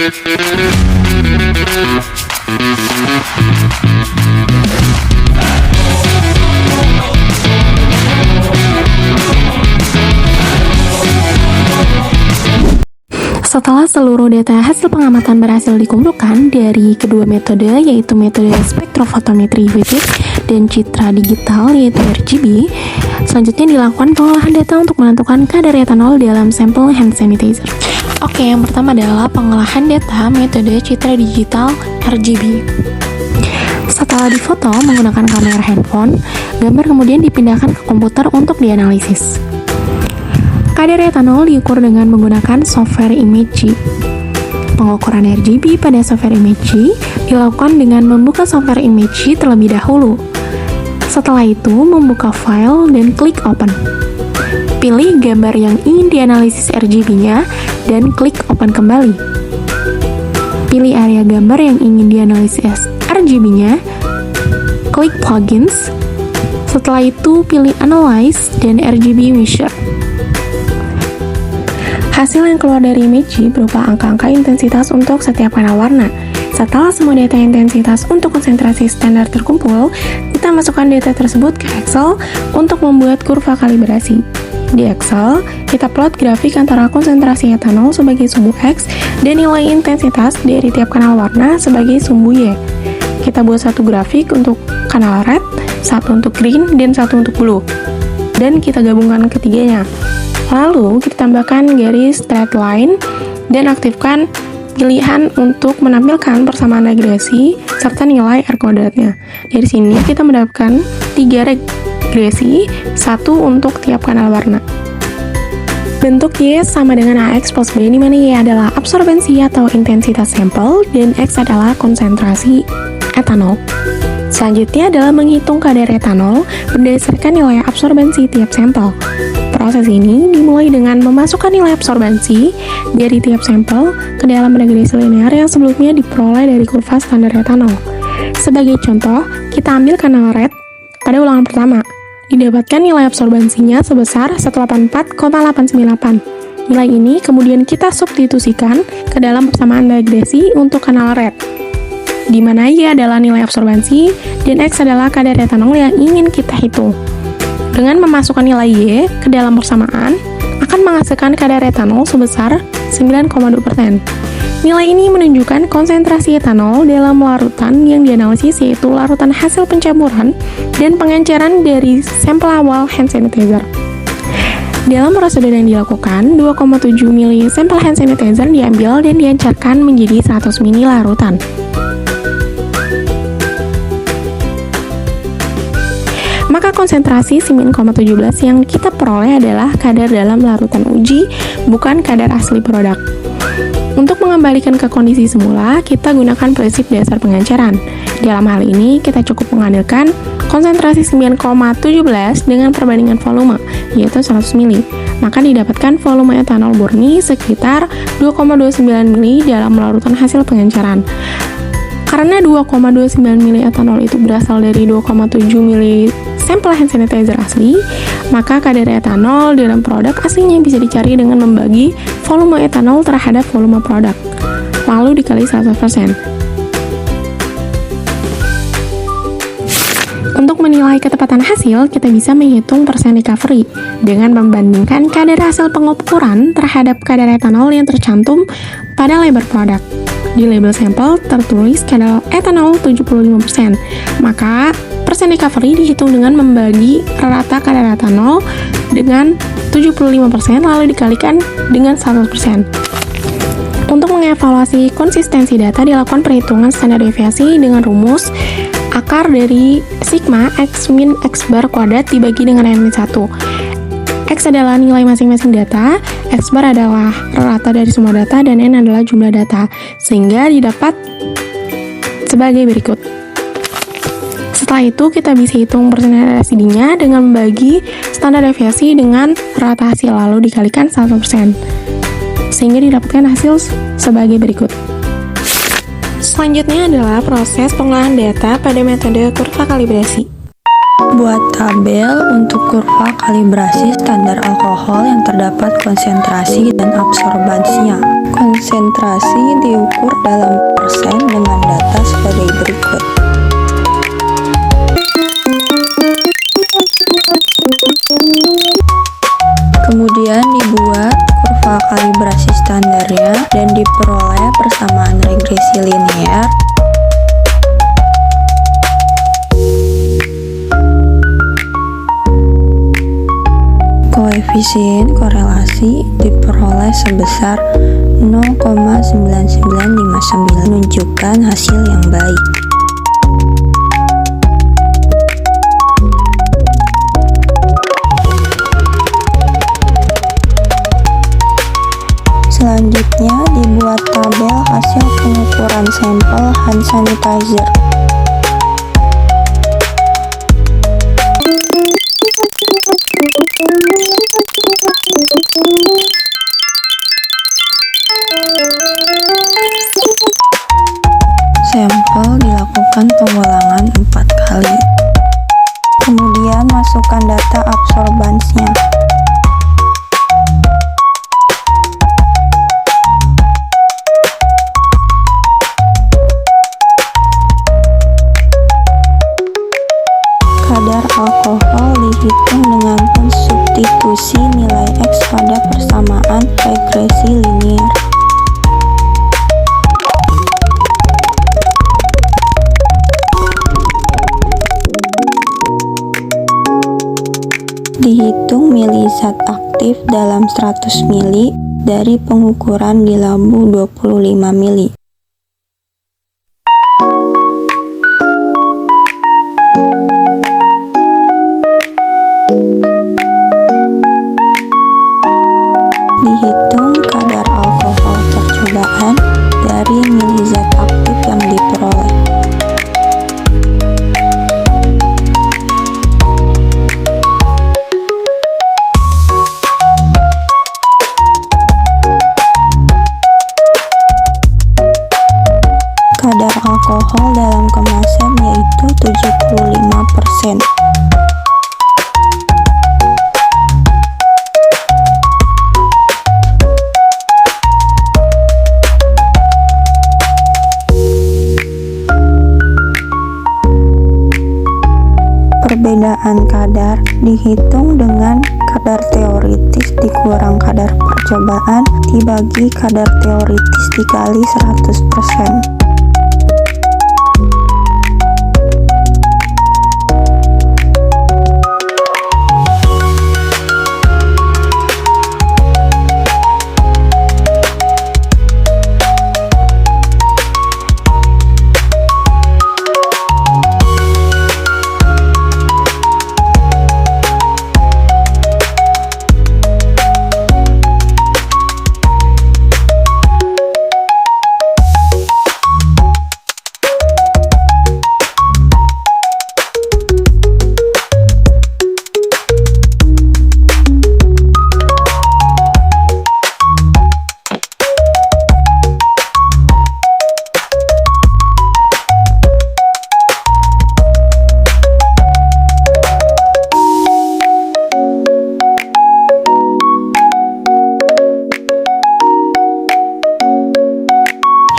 Setelah seluruh data hasil pengamatan berhasil dikumpulkan dari kedua metode, yaitu metode spektrofotometri WPIC dan citra digital yaitu RGB, selanjutnya dilakukan pengolahan data untuk menentukan kadar etanol dalam sampel hand sanitizer. Oke, yang pertama adalah pengolahan data metode citra digital RGB. Setelah difoto menggunakan kamera handphone, gambar kemudian dipindahkan ke komputer untuk dianalisis. Kadar etanol diukur dengan menggunakan software Imagy. Pengukuran RGB pada software Imagy dilakukan dengan membuka software Imagy terlebih dahulu. Setelah itu, membuka file dan klik open. Pilih gambar yang ingin dianalisis RGB-nya dan klik open kembali. Pilih area gambar yang ingin dianalisis RGB-nya, klik plugins. Setelah itu, pilih analyze dan RGB measure. Hasil yang keluar dari Imagy berupa angka-angka intensitas untuk setiap kanal warna. Setelah semua data intensitas untuk konsentrasi standar terkumpul, kita masukkan data tersebut ke Excel untuk membuat kurva kalibrasi. Di Excel, kita plot grafik antara konsentrasi etanol sebagai sumbu X dan nilai intensitas dari tiap kanal warna sebagai sumbu Y. Kita buat satu grafik untuk kanal red, satu untuk green, dan satu untuk blue. Dan kita gabungkan ketiganya. Lalu, kita tambahkan garis straight line dan aktifkan pilihan untuk menampilkan persamaan regresi serta nilai R kuadratnya. Dari sini, kita mendapatkan 3 regresi, satu untuk tiap kanal warna. Bentuk Y sama dengan AX plus B, di mana Y adalah absorbensi atau intensitas sampel dan X adalah konsentrasi etanol. Selanjutnya adalah menghitung kadar etanol berdasarkan nilai absorbensi tiap sampel. Proses ini dimulai dengan memasukkan nilai absorbensi dari tiap sampel ke dalam regresi linear yang sebelumnya diperoleh dari kurva standar etanol. Sebagai contoh, kita ambil kanal red pada ulangan pertama. Didapatkan nilai absorbensinya sebesar 184,898. Nilai ini kemudian kita substitusikan ke dalam persamaan regresi untuk kanal red, di mana Y adalah nilai absorbensi dan X adalah kadar etanol yang ingin kita hitung. Dengan memasukkan nilai Y ke dalam persamaan, akan menghasilkan kadar etanol sebesar 9,2%. Nilai ini menunjukkan konsentrasi etanol dalam larutan yang dianalisis, yaitu larutan hasil pencampuran dan pengenceran dari sampel awal hand sanitizer. Dalam prosedur yang dilakukan, 2,7 ml sampel hand sanitizer diambil dan diencerkan menjadi 100 ml larutan. Maka konsentrasi 9,17 yang kita peroleh adalah kadar dalam larutan uji, bukan kadar asli produk. Untuk mengembalikan ke kondisi semula, kita gunakan prinsip dasar pengenceran. Dalam hal ini, kita cukup mengandalkan konsentrasi 9,17 dengan perbandingan volume, yaitu 100 ml. Maka didapatkan volume etanol murni sekitar 2,29 ml dalam larutan hasil pengenceran. Karena 2,29 ml etanol itu berasal dari 2,7 ml sampel hand sanitizer asli, maka kadar etanol dalam produk aslinya bisa dicari dengan membagi volume etanol terhadap volume produk, lalu dikali 100%. Untuk menilai ketepatan hasil, kita bisa menghitung persen recovery dengan membandingkan kadar hasil pengukuran terhadap kadar etanol yang tercantum pada label produk. Di label sampel tertulis kadar etanol 75%, maka persen recovery dihitung dengan membagi rata kadar etanol dengan 75% lalu dikalikan dengan 100%. Untuk mengevaluasi konsistensi data, dilakukan perhitungan standar deviasi dengan rumus akar dari sigma X min X bar kuadrat dibagi dengan N-1. X adalah nilai masing-masing data, X bar adalah rata dari semua data, dan N adalah jumlah data, sehingga didapat sebagai berikut. Setelah itu, kita bisa hitung persentase-nya dengan membagi standar deviasi dengan rata hasil, lalu dikalikan 100%, sehingga didapatkan hasil sebagai berikut. Selanjutnya adalah proses pengolahan data pada metode kurva kalibrasi. Buat tabel untuk kurva kalibrasi standar alkohol yang terdapat konsentrasi dan absorbansinya. Konsentrasi diukur dalam persen dengan data sebagai berikut. Kemudian dibuat kurva kalibrasi standarnya dan diperoleh persamaan regresi linear koefisien korelasi diperoleh sebesar 0,9959 menunjukkan hasil yang baik. Selanjutnya dibuat tabel hasil pengukuran sampel hand sanitizer. Sampel dilakukan pengulangan 4 kali. Kemudian masukkan data absorbansnya. Kadar alkohol dihitung dengan mensubstitusi nilai X pada persamaan regresi linear. Dihitung milizat aktif dalam 100 mili dari pengukuran di labu 25 mili. Dihitung kadar alkohol percobaan dari milizat aktif yang diperoleh. Kadar alkohol dalam kemasan yaitu 75%. Perbedaan kadar dihitung dengan kadar teoritis dikurang kadar percobaan dibagi kadar teoritis dikali 100%.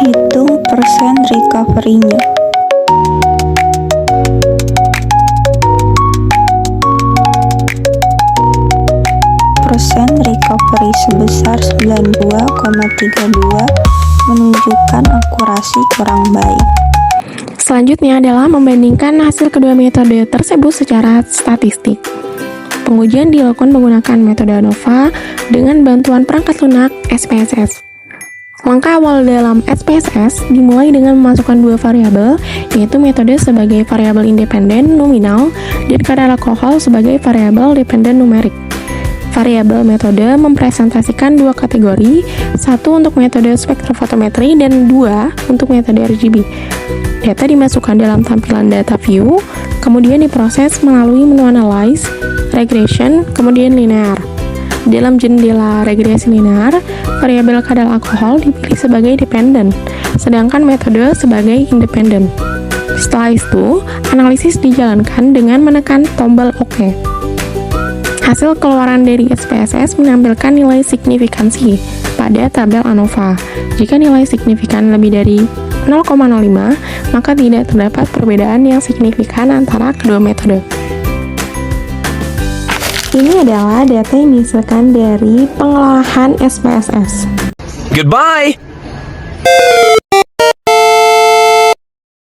Hitung persen recovery-nya. Persen recovery sebesar 92,32 menunjukkan akurasi kurang baik. Selanjutnya adalah membandingkan hasil kedua metode tersebut secara statistik. Pengujian dilakukan menggunakan metode ANOVA dengan bantuan perangkat lunak SPSS. Langkah awal dalam SPSS dimulai dengan memasukkan dua variabel, yaitu metode sebagai variabel independen nominal dan kadar alkohol sebagai variabel dependen numerik. Variabel metode mempresentasikan dua kategori, satu untuk metode spektrofotometri dan dua untuk metode RGB. Data dimasukkan dalam tampilan data view, kemudian diproses melalui menu analyze, regression, kemudian linear. Dalam jendela regresi linear, variabel kadar alkohol dipilih sebagai dependen, sedangkan metode sebagai independen. Setelah itu, analisis dijalankan dengan menekan tombol OK. Hasil keluaran dari SPSS menampilkan nilai signifikansi pada tabel ANOVA. Jika nilai signifikan lebih dari 0,05, maka tidak terdapat perbedaan yang signifikan antara kedua metode. Ini adalah data yang dihasilkan dari pengolahan SPSS. Goodbye!